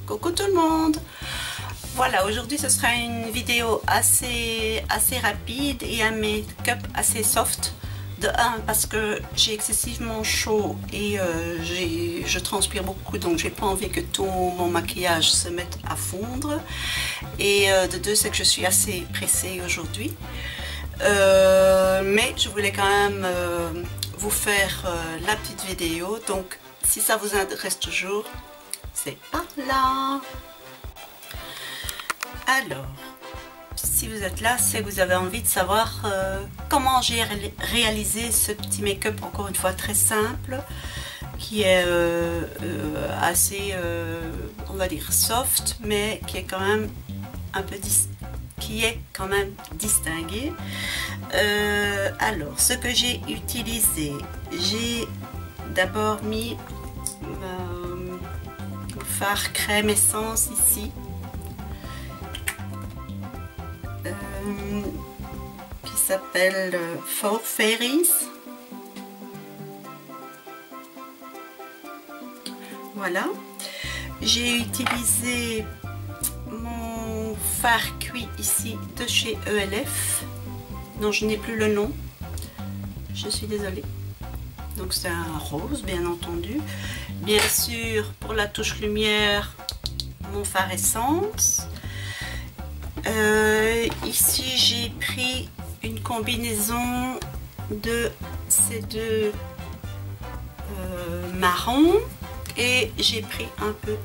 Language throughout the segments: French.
Coucou tout le monde. Voilà, aujourd'hui ce sera une vidéo assez rapide et un make-up assez soft. De 1 parce que j'ai excessivement chaud et je transpire beaucoup, donc j'ai pas envie que tout mon maquillage se mette à fondre. Et de 2 c'est que je suis assez pressée aujourd'hui. Mais je voulais quand même vous faire la petite vidéo, donc si ça vous intéresse toujours, c'est par là. Alors, si vous êtes là, c'est que vous avez envie de savoir comment j'ai réalisé ce petit make-up, encore une fois très simple, qui est assez, on va dire soft, mais qui est quand même un peu distingué. Alors, ce que j'ai utilisé, j'ai d'abord mis fard crème essence ici, qui s'appelle For Fairies. Voilà, j'ai utilisé mon fard cuit ici de chez ELF, dont je n'ai plus le nom, je suis désolée. Donc c'est un rose, bien entendu. Bien sûr, pour la touche lumière, mon fard essence. Ici j'ai pris une combinaison de ces deux marrons et j'ai pris un peu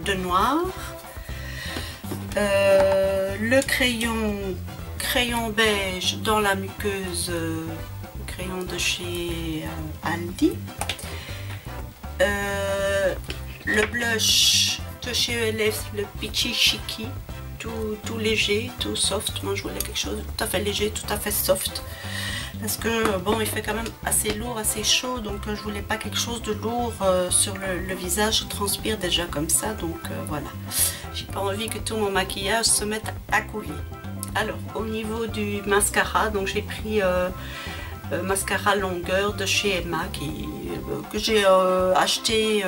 de noir. Le crayon beige dans la muqueuse, crayon de chez Aldi. Le blush de chez ELF, le Peachy Chicky, tout léger, tout soft. Moi je voulais quelque chose de tout à fait léger, tout à fait soft, parce que bon, il fait quand même assez lourd, assez chaud, donc je voulais pas quelque chose de lourd sur le visage. Je transpire déjà comme ça, donc voilà, j'ai pas envie que tout mon maquillage se mette à couler. Alors au niveau du mascara, donc j'ai pris mascara longueur de chez Emma que j'ai acheté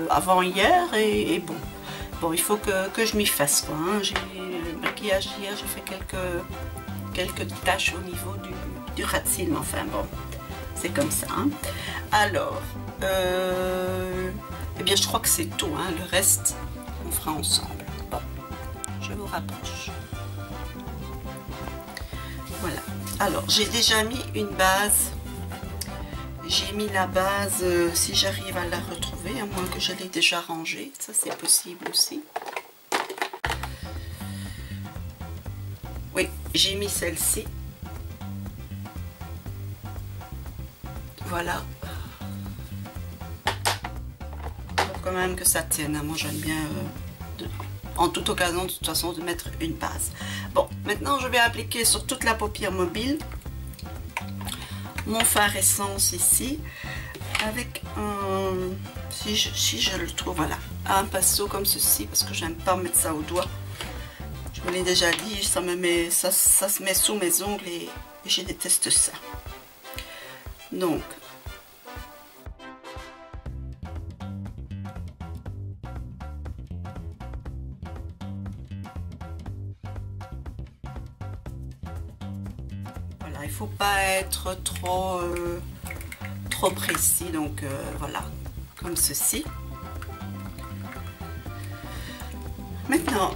avant hier, et bon, il faut que je m'y fasse quoi, hein. J'ai le maquillage hier, j'ai fait quelques taches au niveau du ras de cils, mais enfin bon, c'est comme ça, hein. Alors eh bien je crois que c'est tout, hein. Le reste on fera ensemble. Bon, je vous rapproche. Voilà, alors j'ai déjà mis une base. J'ai mis la base, si j'arrive à la retrouver, à moins que je l'ai déjà rangée, ça c'est possible aussi. Oui, j'ai mis celle-ci. Voilà. Pour quand même que ça tienne, hein. Moi j'aime bien, en toute occasion de toute façon, de mettre une base. Bon, maintenant je vais appliquer sur toute la paupière mobile mon fard essence ici, avec un, si je le trouve, voilà, un pinceau comme ceci, parce que j'aime pas mettre ça au doigt. Je vous l'ai déjà dit, ça se met sous mes ongles et je déteste ça. Donc il faut pas être trop précis, donc voilà, comme ceci. Maintenant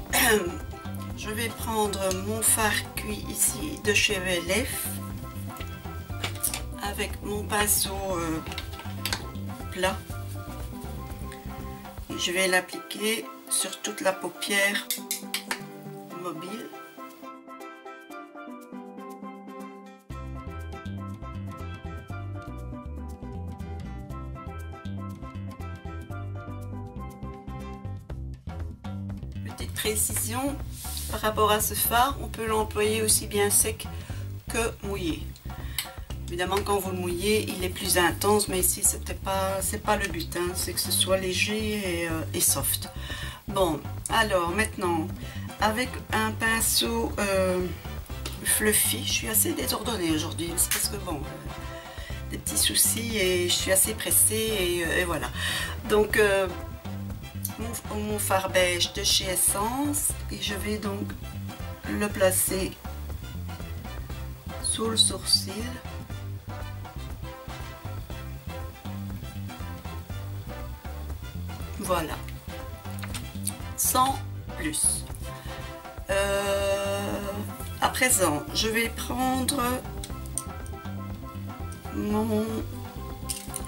je vais prendre mon fard cuit ici de chez ELF avec mon pinceau plat, et je vais l'appliquer sur toute la paupière mobile. Petite précision par rapport à ce fard, on peut l'employer aussi bien sec que mouillé. Évidemment quand vous le mouillez il est plus intense, mais ici c'est pas le but, hein, c'est que ce soit léger et soft. Bon, alors maintenant avec un pinceau fluffy, je suis assez désordonnée aujourd'hui, c'est parce que bon, des petits soucis et je suis assez pressée, et voilà. Donc mon fard beige de chez Essence et je vais donc le placer sous le sourcil. Voilà, sans plus. À présent, je vais prendre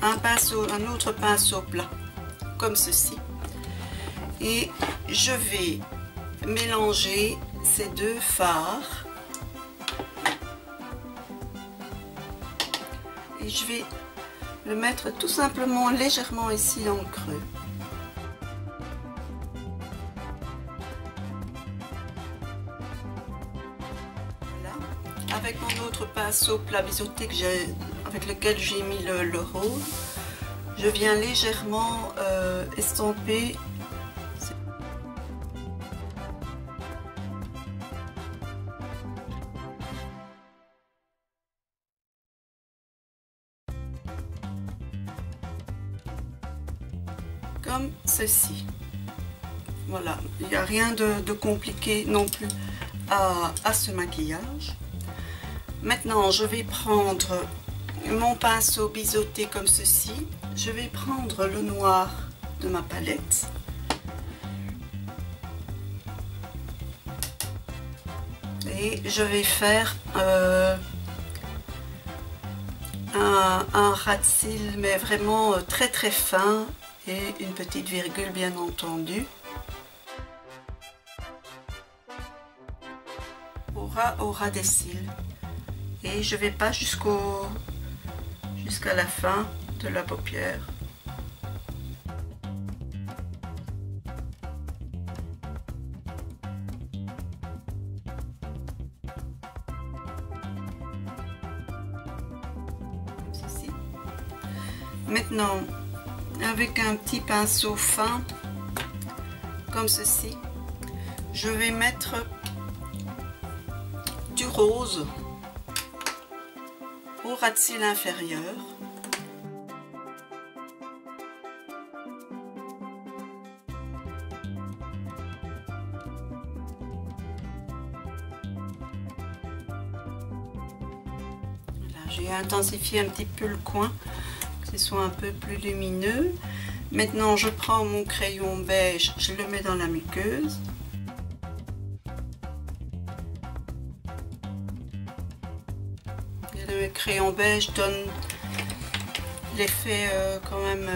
un autre pinceau plat, comme ceci, et je vais mélanger ces deux fards. Et je vais le mettre tout simplement légèrement ici dans le creux. Avec mon autre pinceau plat biseauté avec lequel j'ai mis le rose, je viens légèrement estomper comme ceci. Voilà, il n'y a rien de compliqué non plus à ce maquillage. Maintenant, je vais prendre mon pinceau biseauté comme ceci. Je vais prendre le noir de ma palette. Et je vais faire un ras de cils, mais vraiment très très fin, et une petite virgule bien entendu. Au ras des cils. Et je vais pas jusqu'à la fin de la paupière. Comme ceci. Maintenant, avec un petit pinceau fin, comme ceci, je vais mettre du rose au ras de cils inférieur. Voilà, j'ai intensifié un petit peu le coin, que ce soit un peu plus lumineux. Maintenant, je prends mon crayon beige, je le mets dans la muqueuse. Le crayon beige donne l'effet quand même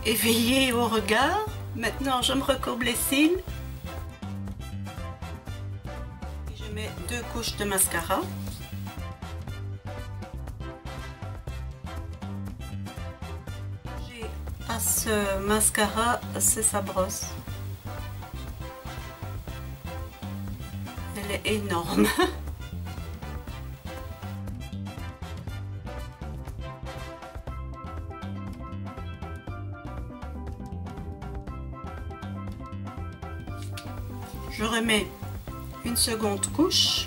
éveillé au regard. Maintenant, je me recourbe les cils. Et je mets 2 couches de mascara. J'ai à ce mascara, c'est sa brosse. Elle est énorme. Je remets une seconde couche.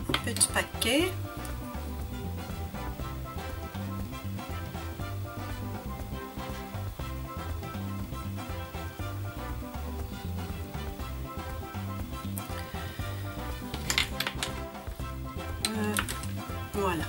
Un petit paquet. Voilà.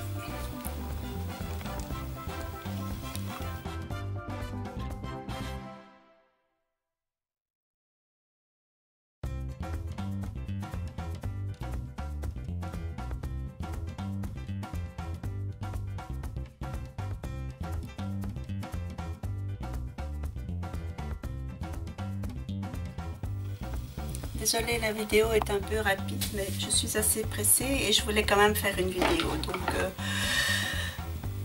Désolée, la vidéo est un peu rapide, mais je suis assez pressée et je voulais quand même faire une vidéo. Donc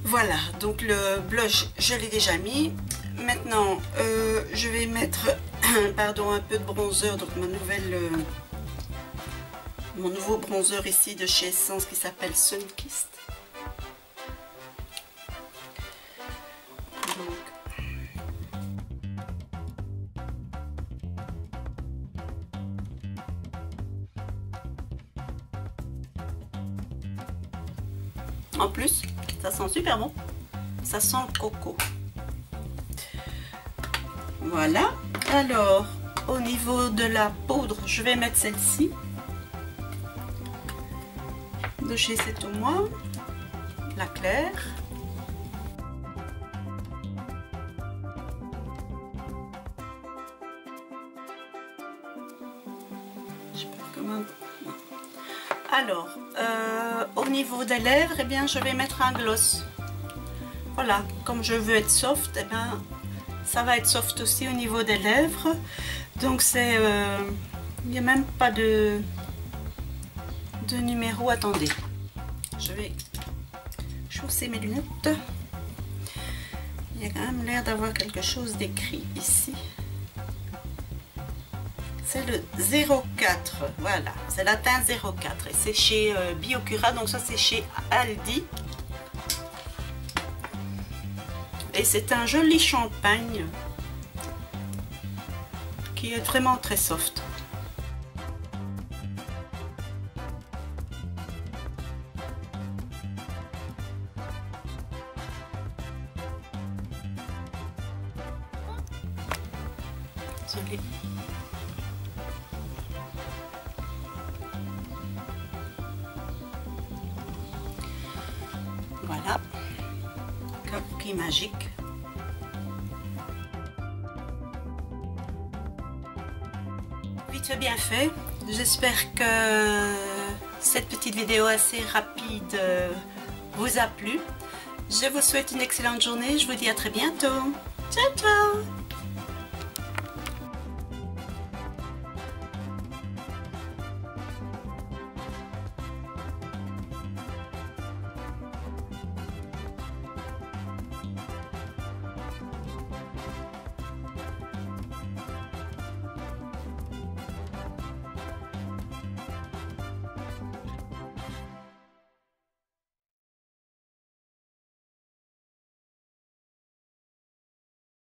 voilà, donc le blush, je l'ai déjà mis. Maintenant, je vais mettre pardon, un peu de bronzer, donc mon nouveau bronzer ici de chez Essence qui s'appelle Sunkissed. En plus, ça sent super bon. Ça sent le coco. Voilà. Alors, au niveau de la poudre, je vais mettre celle-ci. De chez C'est Tout Moi. La claire. Je sais pas comment... Alors, au niveau des lèvres, eh bien, je vais mettre un gloss. Voilà, comme je veux être soft, eh bien, ça va être soft aussi au niveau des lèvres. Donc c'est, il n'y a même pas de numéro. Attendez, je vais chausser mes lunettes. Il y a quand même l'air d'avoir quelque chose d'écrit ici. C'est le 04, voilà, c'est la teinte 04 et c'est chez Biocura, donc ça c'est chez Aldi. Et c'est un joli champagne qui est vraiment très soft. Désolée. Voilà, coquille magique. Vite fait bien fait. J'espère que cette petite vidéo assez rapide vous a plu. Je vous souhaite une excellente journée. Je vous dis à très bientôt. Ciao ciao.